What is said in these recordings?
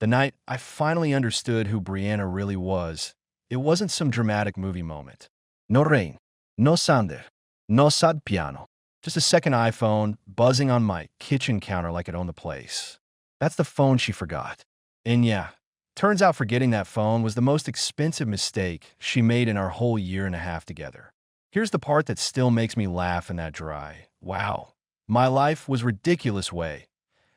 The night I finally understood who Brianna really was, it wasn't some dramatic movie moment. No rain, no sounder, no sad piano. Just a second iPhone buzzing on my kitchen counter like it owned the place. That's the phone she forgot. And yeah, turns out forgetting that phone was the most expensive mistake she made in our whole year and a half together. Here's the part that still makes me laugh in that dry. Wow. My life was ridiculous way.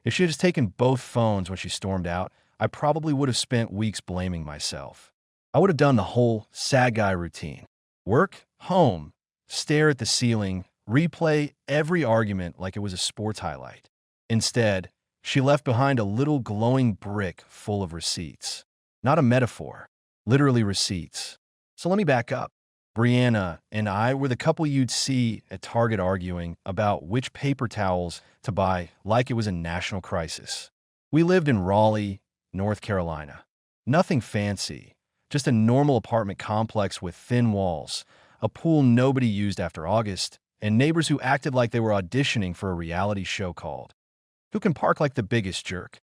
If she had just taken both phones when she stormed out, I probably would have spent weeks blaming myself. I would have done the whole sad guy routine. Work, home, stare at the ceiling, replay every argument like it was a sports highlight. Instead, she left behind a little glowing brick full of receipts. Not a metaphor, literally receipts. So let me back up. Brianna and I were the couple you'd see at Target arguing about which paper towels to buy like it was a national crisis. We lived in Raleigh, North Carolina. Nothing fancy, just a normal apartment complex with thin walls, a pool nobody used after August, and neighbors who acted like they were auditioning for a reality show called Who Can Park Like the Biggest Jerk?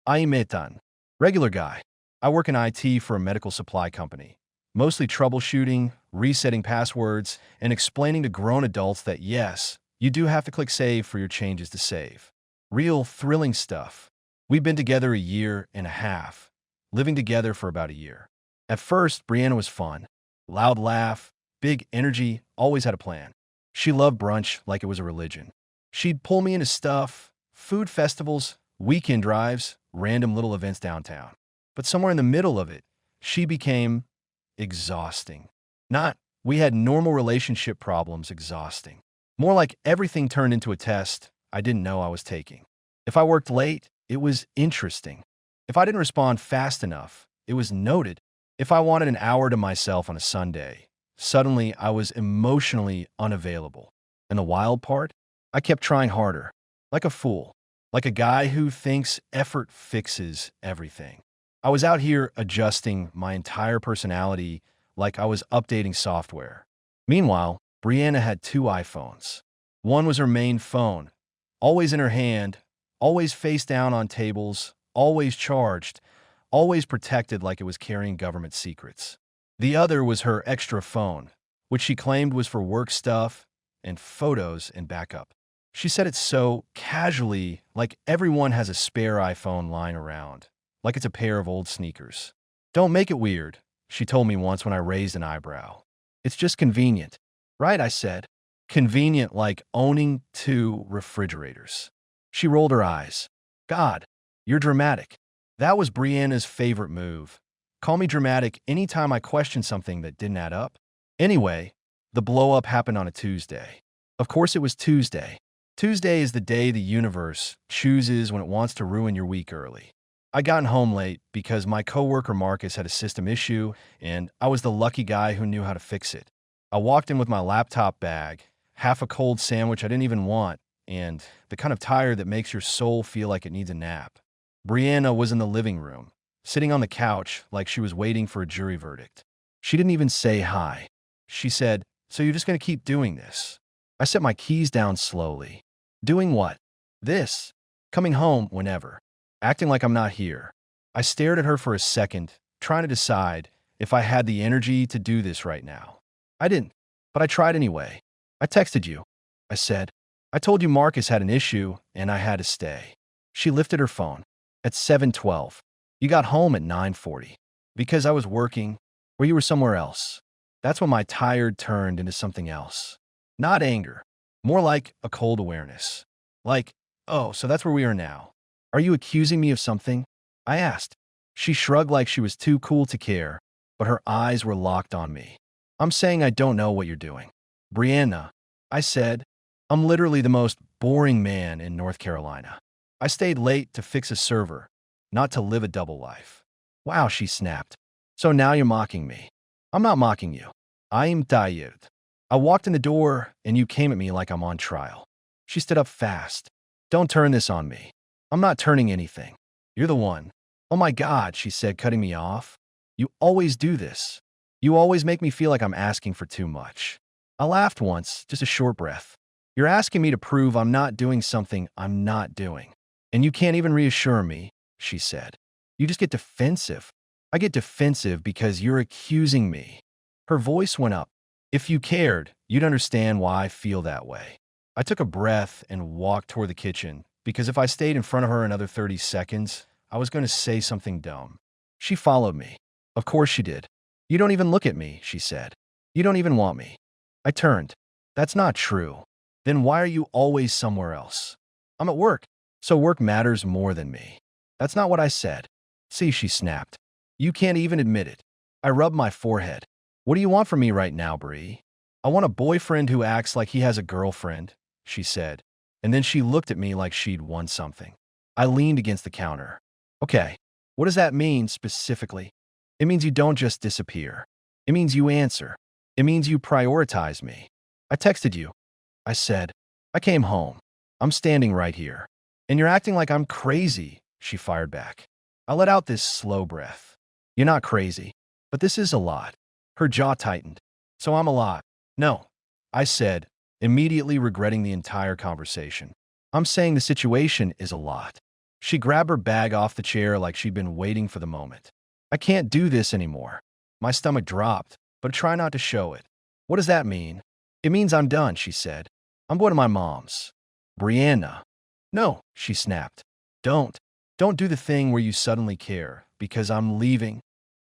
I'm Metan. Regular guy. I work in IT for a medical supply company. Mostly troubleshooting, resetting passwords, and explaining to grown adults that yes, you do have to click save for your changes to save. Real thrilling stuff. We've been together a year and a half, living together for about a year. At first, Brianna was fun. Loud laugh, big energy, always had a plan. She loved brunch like it was a religion. She'd pull me into stuff, food festivals, weekend drives, random little events downtown. But somewhere in the middle of it, she became exhausting. Not, we had normal relationship problems exhausting. More like everything turned into a test I didn't know I was taking. If I worked late, it was interesting. If I didn't respond fast enough, it was noted. If I wanted an hour to myself on a Sunday, suddenly I was emotionally unavailable. And the wild part? I kept trying harder. Like a fool. Like a guy who thinks effort fixes everything. I was out here adjusting my entire personality like I was updating software. Meanwhile, Brianna had two iPhones. One was her main phone, always in her hand, always face down on tables, always charged, always protected like it was carrying government secrets. The other was her extra phone, which she claimed was for work stuff and photos and backup. She said it so casually, like everyone has a spare iPhone lying around, like it's a pair of old sneakers. Don't make it weird, she told me once when I raised an eyebrow. It's just convenient. Right, I said. Convenient like owning two refrigerators. She rolled her eyes. God, you're dramatic. That was Brianna's favorite move. Call me dramatic anytime I question something that didn't add up. Anyway, the blow-up happened on a Tuesday. Of course it was Tuesday. Tuesday is the day the universe chooses when it wants to ruin your week early. I gotten home late because my coworker Marcus had a system issue, and I was the lucky guy who knew how to fix it. I walked in with my laptop bag, half a cold sandwich I didn't even want, and the kind of tired that makes your soul feel like it needs a nap. Brianna was in the living room, sitting on the couch like she was waiting for a jury verdict. She didn't even say hi. She said, "So you're just going to keep doing this?" I set my keys down slowly. Doing what? This. Coming home whenever. Acting like I'm not here. I stared at her for a second, trying to decide if I had the energy to do this right now. I didn't, but I tried anyway. I texted you. I said, I told you Marcus had an issue and I had to stay. She lifted her phone. At 7:12. You got home at 9:40. Because I was working, or you were somewhere else. That's when my tired turned into something else. Not anger. More like a cold awareness. Like, oh, so that's where we are now. Are you accusing me of something? I asked. She shrugged like she was too cool to care, but her eyes were locked on me. I'm saying I don't know what you're doing. Brianna, I said, I'm literally the most boring man in North Carolina. I stayed late to fix a server, not to live a double life. Wow, she snapped. So now you're mocking me. I'm not mocking you. I am tired. I walked in the door and you came at me like I'm on trial. She stood up fast. Don't turn this on me. I'm not turning anything. You're the one. Oh my God, she said, cutting me off. You always do this. You always make me feel like I'm asking for too much. I laughed once, just a short breath. You're asking me to prove I'm not doing something I'm not doing. And you can't even reassure me, she said. You just get defensive. I get defensive because you're accusing me. Her voice went up. If you cared, you'd understand why I feel that way. I took a breath and walked toward the kitchen because if I stayed in front of her another 30 seconds, I was going to say something dumb. She followed me. Of course she did. You don't even look at me, she said. You don't even want me. I turned. That's not true. Then why are you always somewhere else? I'm at work, so work matters more than me. That's not what I said. See, she snapped. You can't even admit it. I rubbed my forehead. What do you want from me right now, Bree? I want a boyfriend who acts like he has a girlfriend, she said, and then she looked at me like she'd won something. I leaned against the counter. Okay, what does that mean specifically? It means you don't just disappear. It means you answer. It means you prioritize me. I texted you. I said, I came home. I'm standing right here. And you're acting like I'm crazy, she fired back. I let out this slow breath. You're not crazy, but this is a lot. Her jaw tightened. So I'm a lot. No, I said, immediately regretting the entire conversation. I'm saying the situation is a lot. She grabbed her bag off the chair like she'd been waiting for the moment. I can't do this anymore. My stomach dropped, but I try not to show it. What does that mean? It means I'm done, she said. I'm going to my mom's. Brianna. No, she snapped. Don't. Don't do the thing where you suddenly care, because I'm leaving.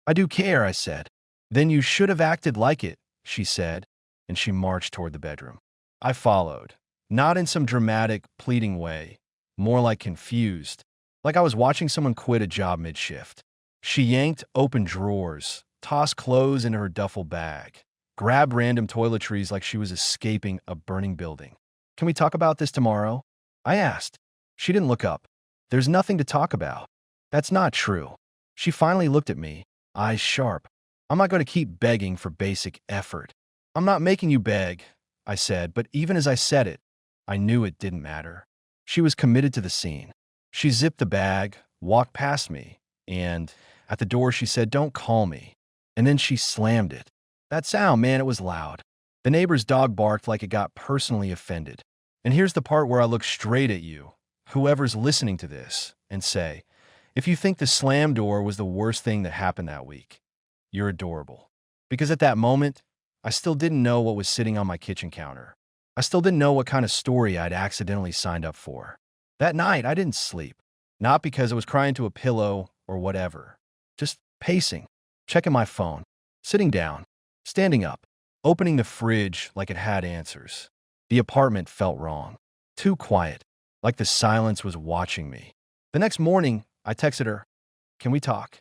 I do care, I said. Then you should have acted like it, she said, and she marched toward the bedroom. I followed, not in some dramatic, pleading way, more like confused, like I was watching someone quit a job mid-shift. She yanked open drawers, tossed clothes into her duffel bag, grabbed random toiletries like she was escaping a burning building. Can we talk about this tomorrow? I asked. She didn't look up. There's nothing to talk about. That's not true. She finally looked at me, eyes sharp. I'm not going to keep begging for basic effort. I'm not making you beg, I said, but even as I said it, I knew it didn't matter. She was committed to the scene. She zipped the bag, walked past me, and at the door she said, "Don't call me." And then she slammed it. That sound, man, it was loud. The neighbor's dog barked like it got personally offended. And here's the part where I look straight at you, whoever's listening to this, and say, if you think the slam door was the worst thing that happened that week, you're adorable. Because at that moment, I still didn't know what was sitting on my kitchen counter. I still didn't know what kind of story I'd accidentally signed up for. That night, I didn't sleep. Not because I was crying to a pillow or whatever. Just pacing, checking my phone, sitting down, standing up, opening the fridge like it had answers. The apartment felt wrong. Too quiet, like the silence was watching me. The next morning, I texted her, "Can we talk?"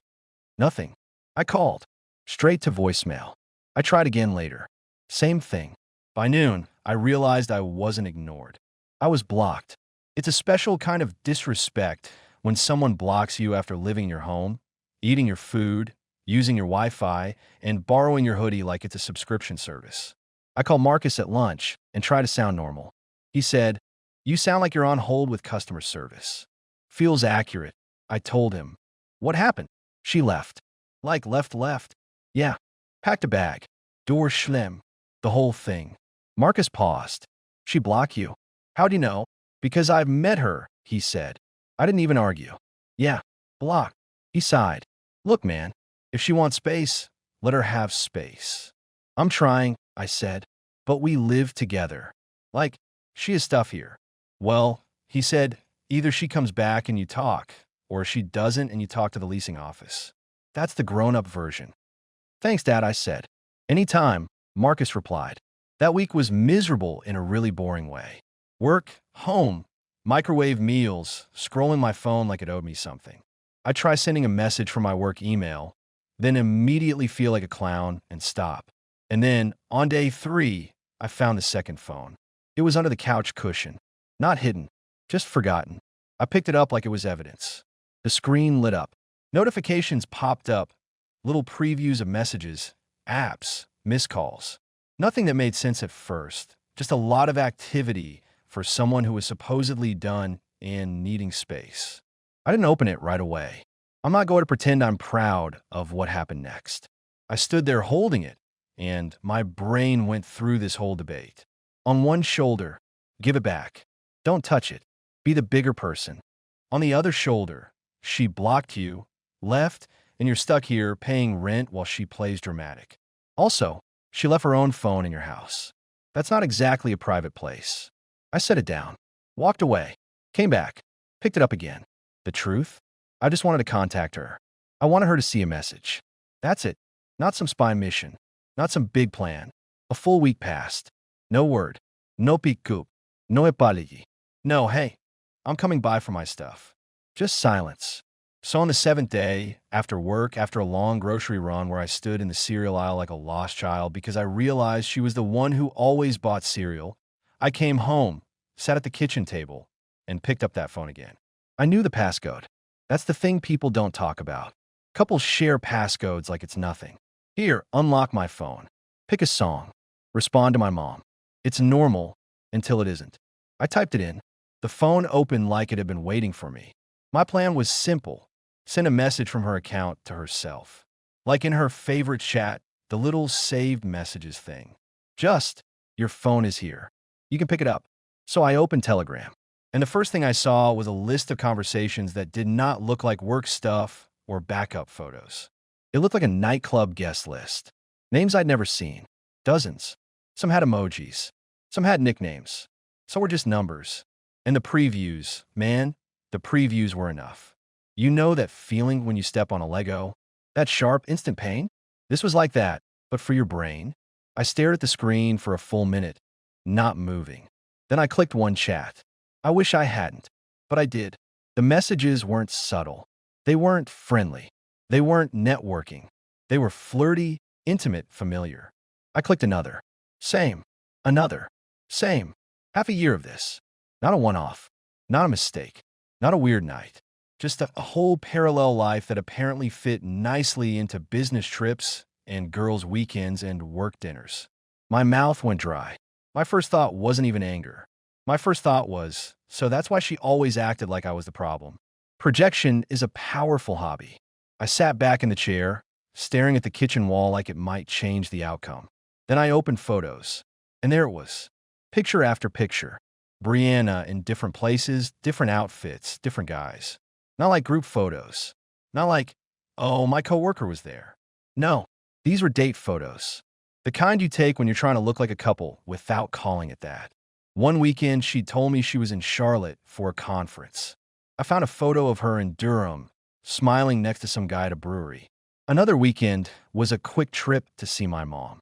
Nothing. I called. Straight to voicemail. I tried again later. Same thing. By noon, I realized I wasn't ignored. I was blocked. It's a special kind of disrespect when someone blocks you after living in your home, eating your food, using your Wi-Fi, and borrowing your hoodie like it's a subscription service. I called Marcus at lunch and tried to sound normal. He said, "You sound like you're on hold with customer service." Feels accurate. I told him. What happened? She left. Like left. Yeah. Packed a bag. Door schlimm. The whole thing. Marcus paused. She block you? How'd you know? Because I've met her, he said. I didn't even argue. Yeah. Block. He sighed. Look, man, if she wants space, let her have space. I'm trying, I said, but we live together. Like, she has stuff here. Well, he said, either she comes back and you talk, or she doesn't and you talk to the leasing office. That's the grown-up version. Thanks, Dad, I said. Anytime, Marcus replied. That week was miserable in a really boring way. Work, home, microwave meals, scrolling my phone like it owed me something. I try sending a message from my work email, then immediately feel like a clown and stop. And then, on day 3, I found the second phone. It was under the couch cushion. Not hidden, just forgotten. I picked it up like it was evidence. The screen lit up. Notifications popped up, little previews of messages, apps, missed calls. Nothing that made sense at first, just a lot of activity for someone who was supposedly done and needing space. I didn't open it right away. I'm not going to pretend I'm proud of what happened next. I stood there holding it, and my brain went through this whole debate. On one shoulder, give it back. Don't touch it. Be the bigger person. On the other shoulder, she blocked you. left, and you're stuck here paying rent while she plays dramatic. Also, she left her own phone in your house. That's not exactly a private place. I set it down, walked away, came back, picked it up again. The truth? I just wanted to contact her. I wanted her to see a message. That's it. Not some spy mission. Not some big plan. A full week passed. No word. No pick-up. No apology. No, hey, I'm coming by for my stuff. Just silence. So on the seventh day, after work, after a long grocery run where I stood in the cereal aisle like a lost child because I realized she was the one who always bought cereal, I came home, sat at the kitchen table, and picked up that phone again. I knew the passcode. That's the thing people don't talk about. Couples share passcodes like it's nothing. Here, unlock my phone. Pick a song. Respond to my mom. It's normal until it isn't. I typed it in. The phone opened like it had been waiting for me. My plan was simple. Send a message from her account to herself. Like in her favorite chat, the little saved messages thing. Just, your phone is here. You can pick it up. So I opened Telegram. And the first thing I saw was a list of conversations that did not look like work stuff or backup photos. It looked like a nightclub guest list. Names I'd never seen. Dozens. Some had emojis. Some had nicknames. Some were just numbers. And the previews, man, the previews were enough. You know that feeling when you step on a Lego? That sharp, instant pain? This was like that, but for your brain. I stared at the screen for a full minute, not moving. Then I clicked one chat. I wish I hadn't, but I did. The messages weren't subtle. They weren't friendly. They weren't networking. They were flirty, intimate, familiar. I clicked another. Same. Another. Same. Half a year of this. Not a one-off. Not a mistake. Not a weird night. Just a whole parallel life that apparently fit nicely into business trips and girls' weekends and work dinners. My mouth went dry. My first thought wasn't even anger. My first thought was, so that's why she always acted like I was the problem. Projection is a powerful hobby. I sat back in the chair, staring at the kitchen wall like it might change the outcome. Then I opened photos. And there it was. Picture after picture. Brianna in different places, different outfits, different guys. Not like group photos. Not like, oh, my coworker was there. No, these were date photos. The kind you take when you're trying to look like a couple without calling it that. One weekend, she told me she was in Charlotte for a conference. I found a photo of her in Durham, smiling next to some guy at a brewery. Another weekend was a quick trip to see my mom.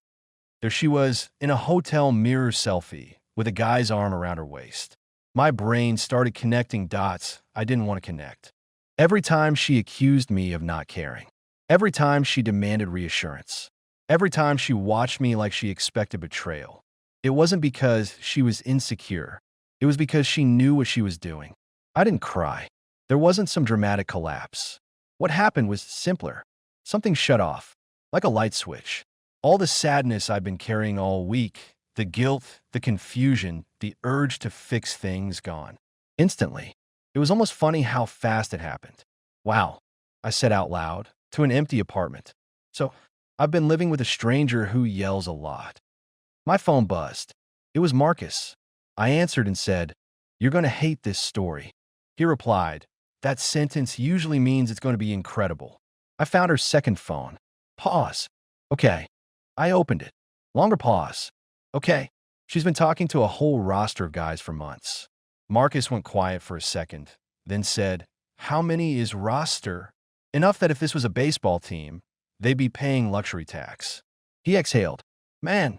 There she was in a hotel mirror selfie with a guy's arm around her waist. My brain started connecting dots I didn't want to connect. Every time she accused me of not caring. Every time she demanded reassurance. Every time she watched me like she expected betrayal. It wasn't because she was insecure. It was because she knew what she was doing. I didn't cry. There wasn't some dramatic collapse. What happened was simpler. Something shut off, like a light switch. All the sadness I'd been carrying all week, the guilt, the confusion, the urge to fix things gone. Instantly. It was almost funny how fast it happened. Wow, I said out loud, to an empty apartment. So, I've been living with a stranger who yells a lot. My phone buzzed. It was Marcus. I answered and said, "You're going to hate this story." He replied, "That sentence usually means it's going to be incredible." I found her second phone. Pause. Okay. I opened it. Longer pause. Okay. She's been talking to a whole roster of guys for months. Marcus went quiet for a second, then said, "How many is roster?" Enough that if this was a baseball team, they'd be paying luxury tax. He exhaled. "Man,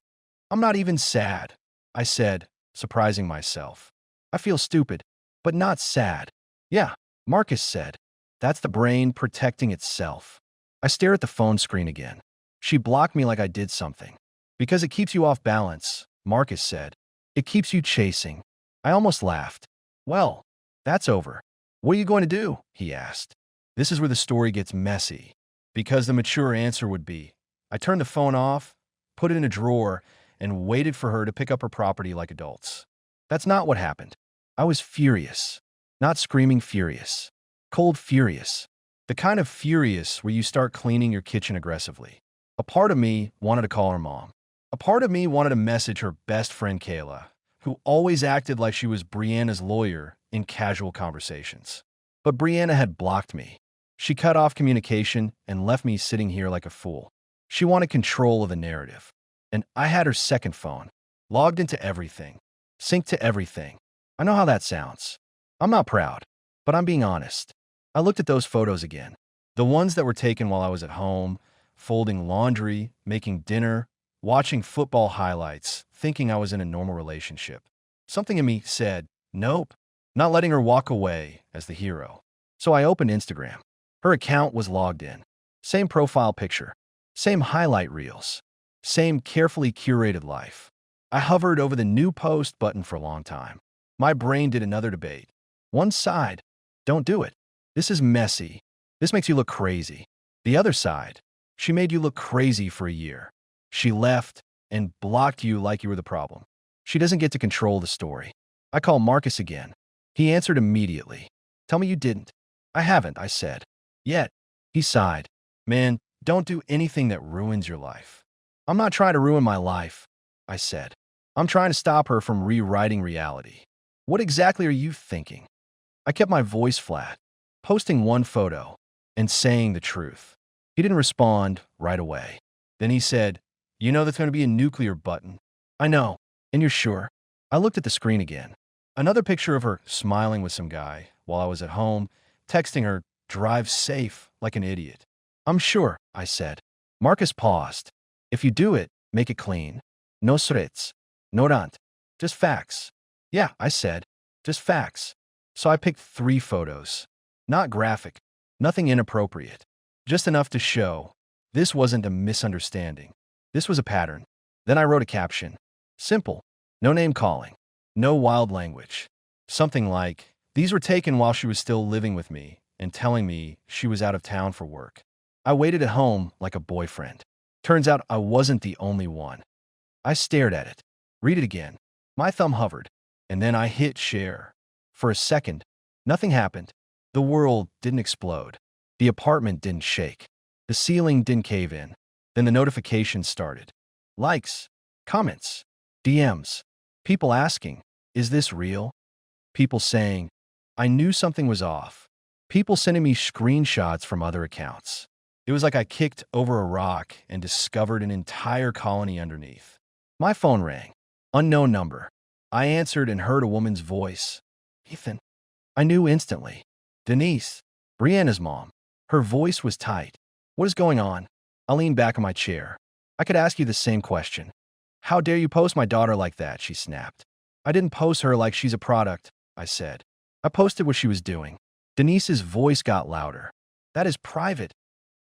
I'm not even sad," I said, surprising myself. "I feel stupid, but not sad." "Yeah," Marcus said. "That's the brain protecting itself." I stare at the phone screen again. She blocked me like I did something. "Because it keeps you off balance," Marcus said. "It keeps you chasing." I almost laughed. "Well, that's over. What are you going to do?" he asked. This is where the story gets messy, because the mature answer would be, I turned the phone off, put it in a drawer, and waited for her to pick up her property like adults. That's not what happened. I was furious. Not screaming furious. Cold furious. The kind of furious where you start cleaning your kitchen aggressively. A part of me wanted to call her mom. A part of me wanted to message her best friend Kayla, who always acted like she was Brianna's lawyer in casual conversations. But Brianna had blocked me. She cut off communication and left me sitting here like a fool. She wanted control of the narrative. And I had her second phone, logged into everything, synced to everything. I know how that sounds. I'm not proud, but I'm being honest. I looked at those photos again. The ones that were taken while I was at home, folding laundry, making dinner, watching football highlights, thinking I was in a normal relationship. Something in me said, nope, not letting her walk away as the hero. So I opened Instagram. Her account was logged in. Same profile picture, same highlight reels, same carefully curated life. I hovered over the new post button for a long time. My brain did another debate. One side, don't do it. This is messy. This makes you look crazy. The other side, she made you look crazy for a year. She left and blocked you like you were the problem. She doesn't get to control the story. I called Marcus again. He answered immediately. Tell me you didn't. I haven't, I said. Yet. He sighed. Man, don't do anything that ruins your life. I'm not trying to ruin my life, I said. I'm trying to stop her from rewriting reality. What exactly are you thinking? I kept my voice flat, posting one photo and saying the truth. He didn't respond right away. Then he said, you know there's going to be a nuclear button. I know. And you're sure? I looked at the screen again. Another picture of her smiling with some guy while I was at home, texting her, drive safe like an idiot. I'm sure, I said. Marcus paused. If you do it, make it clean. No srets. No rant. Just facts. Yeah, I said. Just facts. So I picked 3 photos. Not graphic. Nothing inappropriate. Just enough to show this wasn't a misunderstanding. This was a pattern. Then I wrote a caption. Simple. No name calling. No wild language. Something like, these were taken while she was still living with me and telling me she was out of town for work. I waited at home like a boyfriend. Turns out I wasn't the only one. I stared at it. Read it again. My thumb hovered, and then I hit share. For a second, nothing happened. The world didn't explode. The apartment didn't shake. The ceiling didn't cave in. Then the notifications started. Likes, comments, DMs. People asking, is this real? People saying, I knew something was off. People sending me screenshots from other accounts. It was like I kicked over a rock and discovered an entire colony underneath. My phone rang. Unknown number. I answered and heard a woman's voice. Ethan. I knew instantly. Denise, Brianna's mom. Her voice was tight. What is going on? I leaned back in my chair. I could ask you the same question. How dare you post my daughter like that, she snapped. I didn't post her like she's a product, I said. I posted what she was doing. Denise's voice got louder. That is private.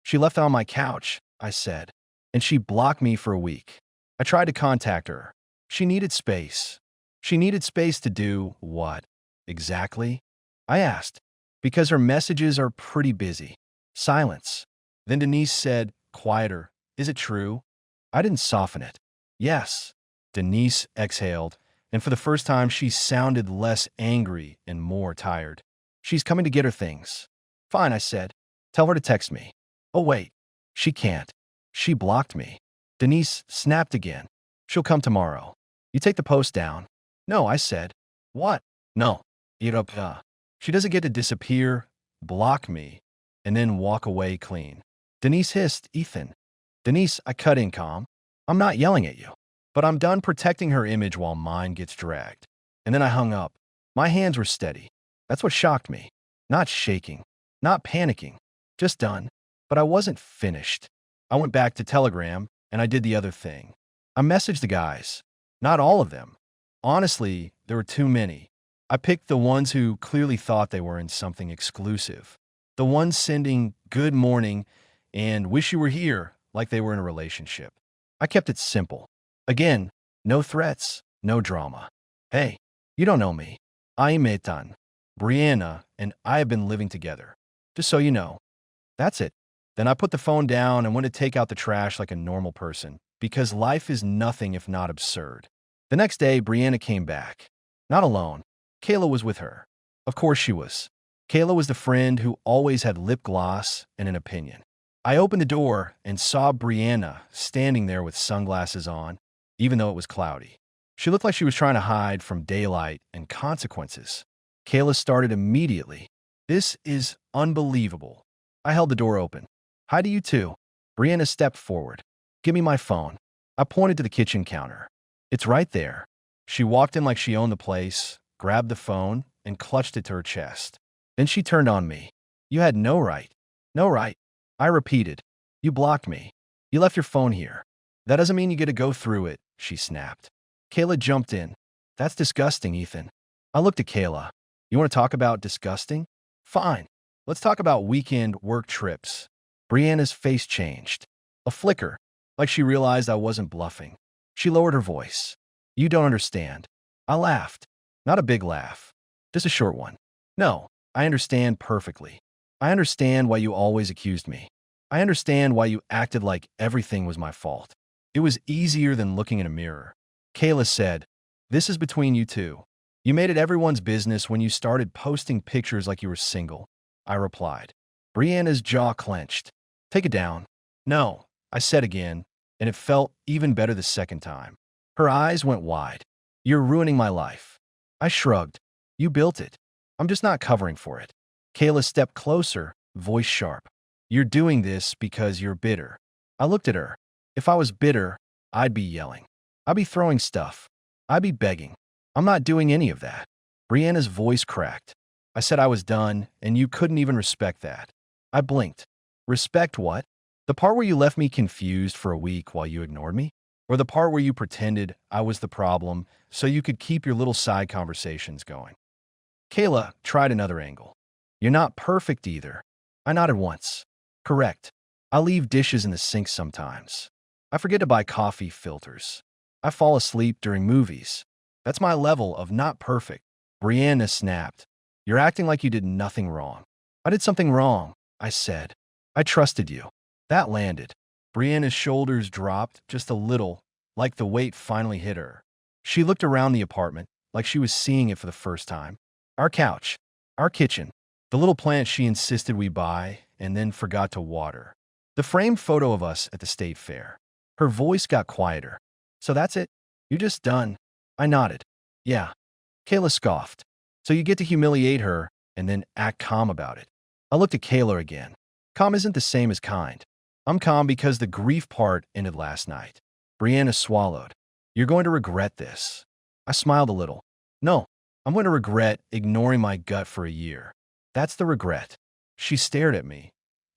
She left on my couch, I said, and she blocked me for a week. I tried to contact her. She needed space. She needed space to do what? Exactly? I asked. Because her messages are pretty busy. Silence. Then Denise said, quieter, is it true? I didn't soften it. Yes. Denise exhaled, and for the first time she sounded less angry and more tired. She's coming to get her things. Fine, I said. Tell her to text me. Oh wait, she can't. She blocked me. Denise snapped again. She'll come tomorrow. You take the post down. No, I said. What? No. Irapa. She doesn't get to disappear, block me, and then walk away clean. Denise hissed, Ethan. Denise, I cut in calm. I'm not yelling at you, but I'm done protecting her image while mine gets dragged. And then I hung up. My hands were steady. That's what shocked me. Not shaking, not panicking, just done. But I wasn't finished. I went back to Telegram, and I did the other thing. I messaged the guys. Not all of them. Honestly, there were too many. I picked the ones who clearly thought they were in something exclusive. The ones sending good morning and wish you were here like they were in a relationship. I kept it simple. Again, no threats, no drama. Hey, you don't know me. I'm Ethan. Brianna and I have been living together. Just so you know. That's it. Then I put the phone down and went to take out the trash like a normal person, because life is nothing if not absurd. The next day, Brianna came back. Not alone. Kayla was with her. Of course she was. Kayla was the friend who always had lip gloss and an opinion. I opened the door and saw Brianna standing there with sunglasses on, even though it was cloudy. She looked like she was trying to hide from daylight and consequences. Kayla started immediately. This is unbelievable. I held the door open. Hi to you too. Brianna stepped forward. Give me my phone. I pointed to the kitchen counter. It's right there. She walked in like she owned the place, grabbed the phone, and clutched it to her chest. Then she turned on me. You had no right. No right. I repeated. You blocked me. You left your phone here. That doesn't mean you get to go through it, she snapped. Kayla jumped in. That's disgusting, Ethan. I looked at Kayla. You want to talk about disgusting? Fine. Let's talk about weekend work trips. Brianna's face changed. A flicker, like she realized I wasn't bluffing. She lowered her voice. You don't understand. I laughed. Not a big laugh. Just a short one. No, I understand perfectly. I understand why you always accused me. I understand why you acted like everything was my fault. It was easier than looking in a mirror. Kayla said, this is between you two. You made it everyone's business when you started posting pictures like you were single. I replied. Brianna's jaw clenched. Take it down. No, I said again, and it felt even better the second time. Her eyes went wide. You're ruining my life. I shrugged. You built it. I'm just not covering for it. Kayla stepped closer, voice sharp. You're doing this because you're bitter. I looked at her. If I was bitter, I'd be yelling. I'd be throwing stuff. I'd be begging. I'm not doing any of that. Brianna's voice cracked. I said I was done, and you couldn't even respect that. I blinked. Respect what? The part where you left me confused for a week while you ignored me? Or the part where you pretended I was the problem so you could keep your little side conversations going? Kayla tried another angle. You're not perfect either. I nodded once. Correct. I leave dishes in the sink sometimes. I forget to buy coffee filters. I fall asleep during movies. That's my level of not perfect. Brianna snapped. You're acting like you did nothing wrong. I did something wrong, I said. I trusted you. That landed. Brianna's shoulders dropped just a little, like the weight finally hit her. She looked around the apartment, like she was seeing it for the first time. Our couch, our kitchen, the little plant she insisted we buy and then forgot to water. The framed photo of us at the state fair. Her voice got quieter. So that's it? You're just done? I nodded. Yeah. Kayla scoffed. So you get to humiliate her and then act calm about it. I looked at Kayla again. Calm isn't the same as kind. I'm calm because the grief part ended last night. Brianna swallowed. You're going to regret this. I smiled a little. No, I'm going to regret ignoring my gut for a year. That's the regret. She stared at me,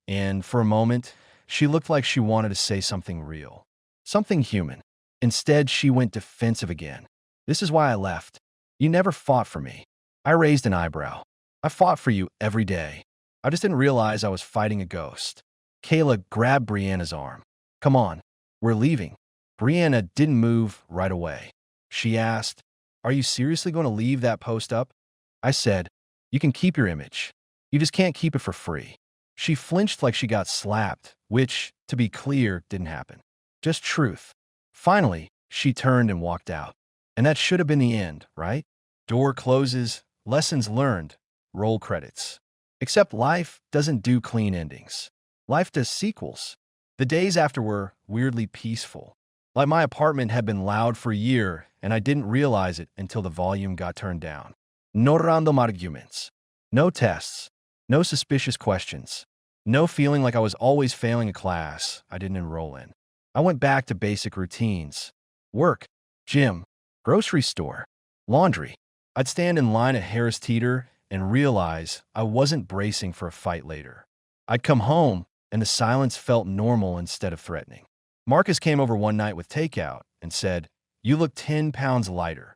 and for a moment, she looked like she wanted to say something real. Something human. Instead, she went defensive again. This is why I left. You never fought for me. I raised an eyebrow. I fought for you every day. I just didn't realize I was fighting a ghost. Kayla grabbed Brianna's arm. Come on, we're leaving. Brianna didn't move right away. She asked, are you seriously going to leave that post up? I said, you can keep your image. You just can't keep it for free. She flinched like she got slapped, which, to be clear, didn't happen. Just truth. Finally, she turned and walked out. And that should have been the end, right? Door closes, lessons learned, roll credits. Except life doesn't do clean endings. Life does sequels. The days after were weirdly peaceful. Like my apartment had been loud for a year, and I didn't realize it until the volume got turned down. No random arguments. No tests. No suspicious questions. No feeling like I was always failing a class I didn't enroll in. I went back to basic routines. Work, gym, grocery store, laundry. I'd stand in line at Harris Teeter and realize I wasn't bracing for a fight later. I'd come home, and the silence felt normal instead of threatening. Marcus came over one night with takeout and said, you look 10 pounds lighter.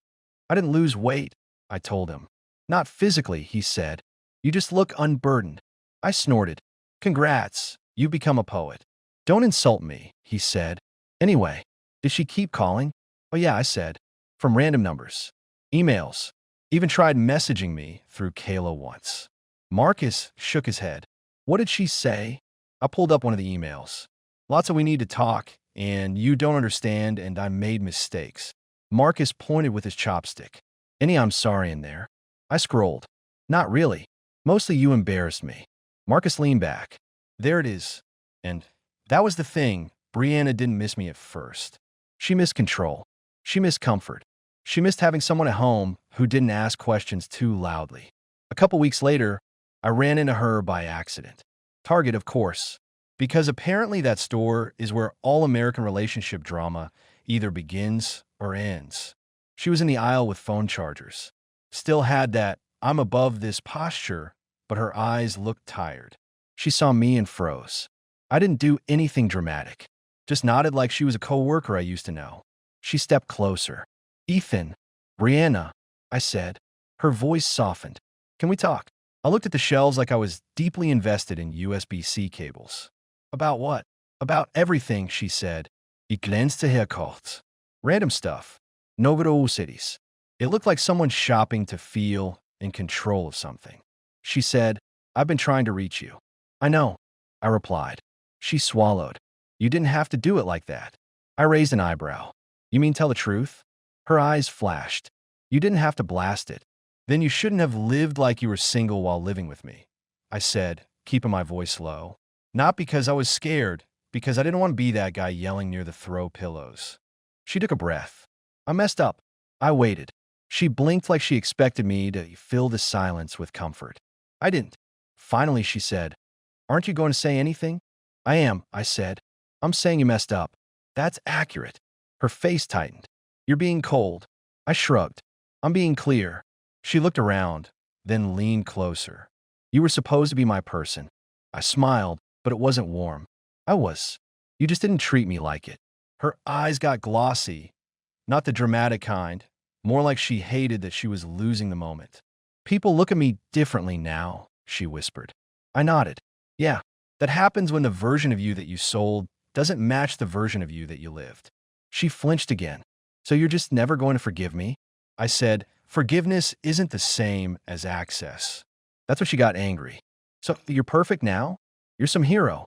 I didn't lose weight, I told him. Not physically, he said. You just look unburdened. I snorted. Congrats, you've become a poet. Don't insult me, he said. Anyway, did she keep calling? Oh yeah, I said. From random numbers. Emails. Even tried messaging me through Kayla once. Marcus shook his head. What did she say? I pulled up one of the emails. Lots of we need to talk, and you don't understand, and I made mistakes. Marcus pointed with his chopstick. Any I'm sorry in there? I scrolled. Not really. Mostly you embarrassed me. Marcus leaned back. There it is. And that was the thing. Brianna didn't miss me at first. She missed control. She missed comfort. She missed having someone at home who didn't ask questions too loudly. A couple weeks later, I ran into her by accident. Target, of course. Because apparently that store is where all American relationship drama either begins or ends. She was in the aisle with phone chargers. Still had that I'm above this posture, but her eyes looked tired. She saw me and froze. I didn't do anything dramatic. Just nodded like she was a coworker I used to know. She stepped closer. Ethan, Brianna, I said. Her voice softened. Can we talk? I looked at the shelves like I was deeply invested in USB-C cables. About what? About everything, she said. Ich glänzte herkurz. Random stuff. No cities. It looked like someone shopping to feel in control of something. She said, I've been trying to reach you. I know, I replied. She swallowed. You didn't have to do it like that. I raised an eyebrow. You mean tell the truth? Her eyes flashed. You didn't have to blast it. Then you shouldn't have lived like you were single while living with me, I said, keeping my voice low. Not because I was scared, because I didn't want to be that guy yelling near the throw pillows. She took a breath. I messed up. I waited. She blinked like she expected me to fill the silence with comfort. I didn't. Finally, she said, Aren't you going to say anything? I am, I said. I'm saying you messed up. That's accurate. Her face tightened. You're being cold. I shrugged. I'm being clear. She looked around, then leaned closer. You were supposed to be my person. I smiled, but it wasn't warm. I was. You just didn't treat me like it. Her eyes got glossy, not the dramatic kind, more like she hated that she was losing the moment. People look at me differently now, she whispered. I nodded. Yeah, that happens when the version of you that you sold doesn't match the version of you that you lived. She flinched again. So you're just never going to forgive me? I said, forgiveness isn't the same as access. That's when she got angry. So you're perfect now? You're some hero.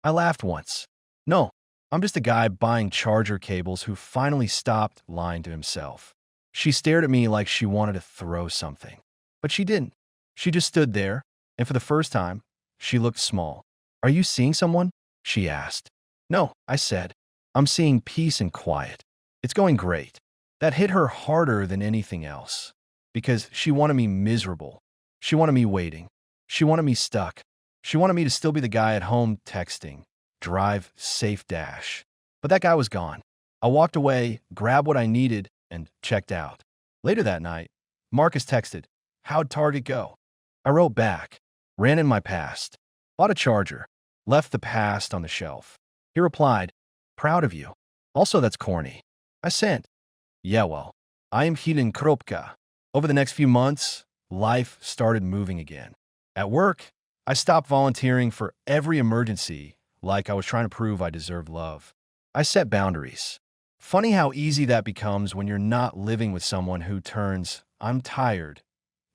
I laughed once. No, I'm just a guy buying charger cables who finally stopped lying to himself. She stared at me like she wanted to throw something. But she didn't. She just stood there, and for the first time, she looked small. Are you seeing someone? She asked. No, I said. I'm seeing peace and quiet. It's going great. That hit her harder than anything else. Because she wanted me miserable. She wanted me waiting. She wanted me stuck. She wanted me to still be the guy at home texting, drive, safe dash. But that guy was gone. I walked away, grabbed what I needed, and checked out. Later that night, Marcus texted, How'd Target go? I wrote back, ran in my past, bought a charger, left the past on the shelf. He replied, Proud of you. Also, that's corny. I sent, Yeah, well, I am Helen Kropka. Over the next few months, life started moving again. At work, I stopped volunteering for every emergency like I was trying to prove I deserved love. I set boundaries. Funny how easy that becomes when you're not living with someone who turns, I'm tired,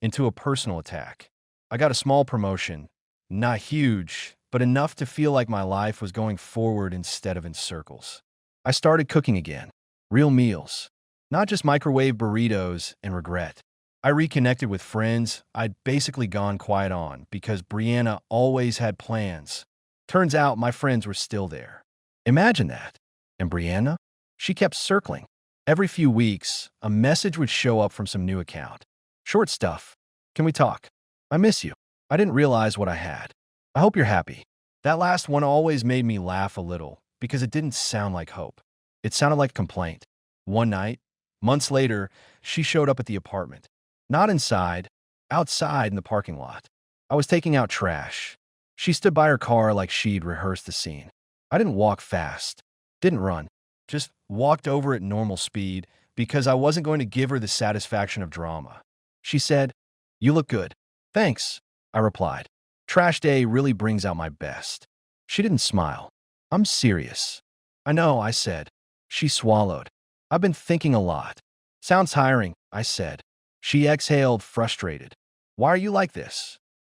into a personal attack. I got a small promotion, not huge, but enough to feel like my life was going forward instead of in circles. I started cooking again, real meals, not just microwave burritos and regret. I reconnected with friends I'd basically gone quiet on because Brianna always had plans. Turns out my friends were still there. Imagine that. And Brianna? She kept circling. Every few weeks, a message would show up from some new account. Short stuff. Can we talk? I miss you. I didn't realize what I had. I hope you're happy. That last one always made me laugh a little because it didn't sound like hope. It sounded like complaint. One night, months later, she showed up at the apartment. Not inside, outside in the parking lot. I was taking out trash. She stood by her car like she'd rehearsed the scene. I didn't walk fast, didn't run, just walked over at normal speed because I wasn't going to give her the satisfaction of drama. She said, You look good. Thanks, I replied. Trash day really brings out my best. She didn't smile. I'm serious. I know, I said. She swallowed. I've been thinking a lot. Sounds tiring, I said. She exhaled, frustrated. Why are you like this?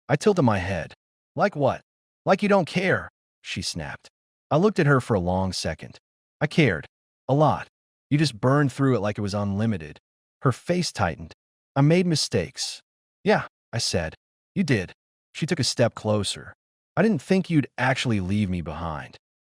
I tilted my head. Like what? Like you don't care, she snapped. I looked at her for a long second. I cared. A lot. You just burned through it like it was unlimited. Her face tightened. I made mistakes. Yeah, I said. You did. She took a step closer. I didn't think you'd actually leave me behind.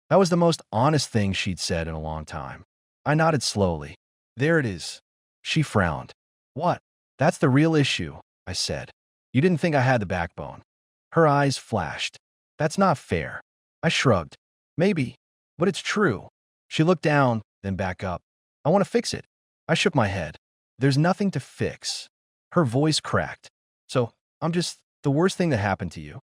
That was the most honest thing she'd said in a long time. I nodded slowly. There it is. She frowned. What? That's the real issue, I said. You didn't think I had the backbone. Her eyes flashed. That's not fair. I shrugged. Maybe, but it's true. She looked down, then back up. I want to fix it. I shook my head. There's nothing to fix. Her voice cracked. So, I'm just the worst thing that happened to you.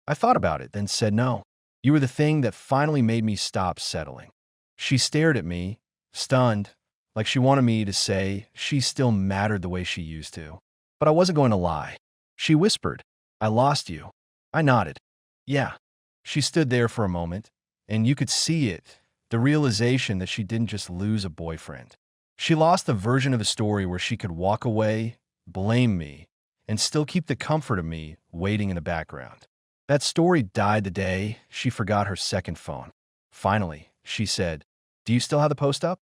I thought about it, then said no. You were the thing that finally made me stop settling. She stared at me, stunned, like she wanted me to say she still mattered the way she used to. But I wasn't going to lie. She whispered, I lost you. I nodded. Yeah. She stood there for a moment, and you could see it, the realization that she didn't just lose a boyfriend. She lost the version of a story where she could walk away, blame me, and still keep the comfort of me waiting in the background. That story died the day she forgot her second phone. Finally, she said, Do you still have the post up?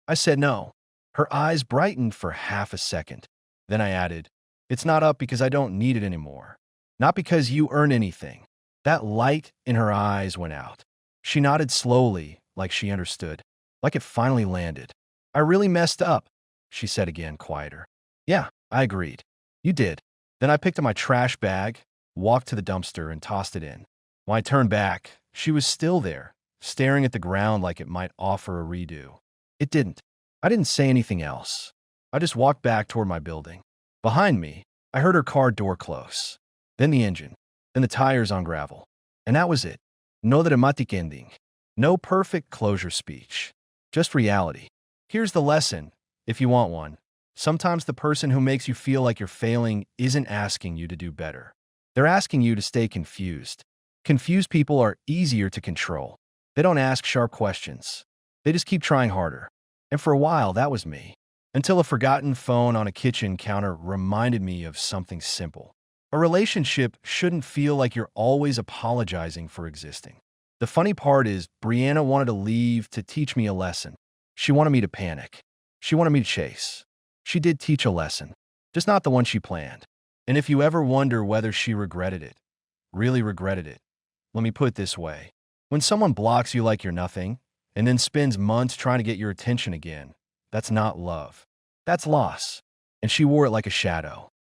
I said no. Her eyes brightened for half a second. Then I added, It's not up because I don't need it anymore. Not because you earn anything. That light in her eyes went out. She nodded slowly, like she understood, like it finally landed. I really messed up, she said again, quieter. Yeah, I agreed. You did. Then I picked up my trash bag, walked to the dumpster, and tossed it in. When I turned back, she was still there, staring at the ground like it might offer a redo. It didn't. I didn't say anything else. I just walked back toward my building. Behind me, I heard her car door close. Then the engine. Then the tires on gravel. And that was it. No dramatic ending. No perfect closure speech. Just reality. Here's the lesson, if you want one. Sometimes the person who makes you feel like you're failing isn't asking you to do better. They're asking you to stay confused. Confused people are easier to control. They don't ask sharp questions. They just keep trying harder. And for a while, that was me. Until a forgotten phone on a kitchen counter reminded me of something simple. A relationship shouldn't feel like you're always apologizing for existing. The funny part is, Brianna wanted to leave to teach me a lesson. She wanted me to panic. She wanted me to chase. She did teach a lesson, just not the one she planned. And if you ever wonder whether she regretted it, really regretted it, let me put it this way. When someone blocks you like you're nothing, and then spends months trying to get your attention again, that's not love. That's loss. And she wore it like a shadow.